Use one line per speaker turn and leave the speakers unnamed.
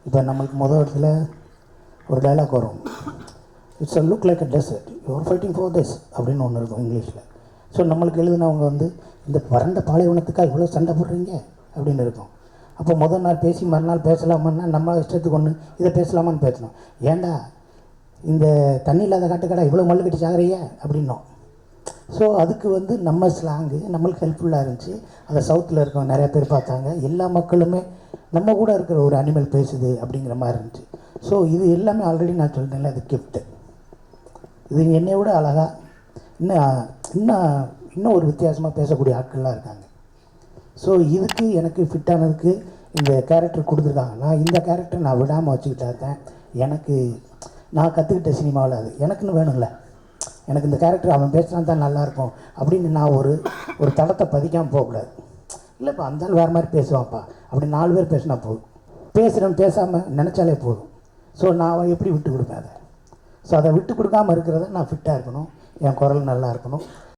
இப்போ நம்மளுக்கு முதல் இடத்துல ஒரு டைலாக் வரும். It's a look like a desert you're fighting for this அப்படின்னு ஒன்று இருக்கும் இங்கிலீஷில். ஸோ நம்மளுக்கு எழுதினவங்க வந்து இந்த வறண்ட பாலைவனத்துக்காக இவ்வளோ சண்டை போடுறீங்க அப்படின்னு இருக்கும். அப்போ முதல் நாள் பேசி மறுநாள் பேசலாமான்னா நம்ம இஷ்டத்துக்கு ஒன்று இதை பேசலாமான்னு பேசணும். ஏன்டா இந்த தண்ணி இல்லாத காட்டுக்கடா இவ்வளோ மல்லு கட்டி சாகுறிய அப்படின்னோம். ஸோ அதுக்கு வந்து நம்ம ஸ்லாங்கு நம்மளுக்கு ஹெல்ப்ஃபுல்லாக இருந்துச்சு. அதை சவுத்தில் இருக்கவங்க நிறையா பேர் பார்த்தாங்க. எல்லா மக்களுமே நம்ம கூட இருக்கிற ஒரு அனிமல் பேசுது அப்படிங்கிற மாதிரி இருந்துச்சு. ஸோ இது எல்லாமே ஆல்ரெடி நான் சொல்லிட்டேன்ல, அது கிஃப்ட்டு. இது என்னை விட அழகாக இன்னும் இன்னும் ஒரு வித்தியாசமாக பேசக்கூடிய ஆட்கள்லாம் இருக்காங்க. ஸோ இதுக்கு எனக்கு ஃபிட்டானதுக்கு இந்த கேரக்டர் கொடுத்துருக்காங்க. நான் இந்த கேரக்டர் நான் விடாமல் வச்சுக்கிட்டா தான் எனக்கு நான் கற்றுக்கிட்ட சினிமாவில் அது எனக்குன்னு வேணும்ல. எனக்கு இந்த கேரக்டர் அவன் பேசுனா தான் நல்லாயிருக்கும் அப்படின்னு நான் ஒரு தடத்தை பதிக்காமல் போகக்கூடாது. இல்லைப்பா அந்த ஆள் வேறு மாதிரி பேசுவான்ப்பா அப்படி 4 பேர் பேசினா போதும். பேசுகிறேன் பேசாமல் நினச்சாலே போதும். ஸோ நான் எப்படி விட்டு கொடுப்பேன் அதை? ஸோ அதை விட்டு கொடுக்காமல் இருக்கிறத நான் ஃபிட்டாக இருக்கணும், என் குரல் நல்லா இருக்கணும்.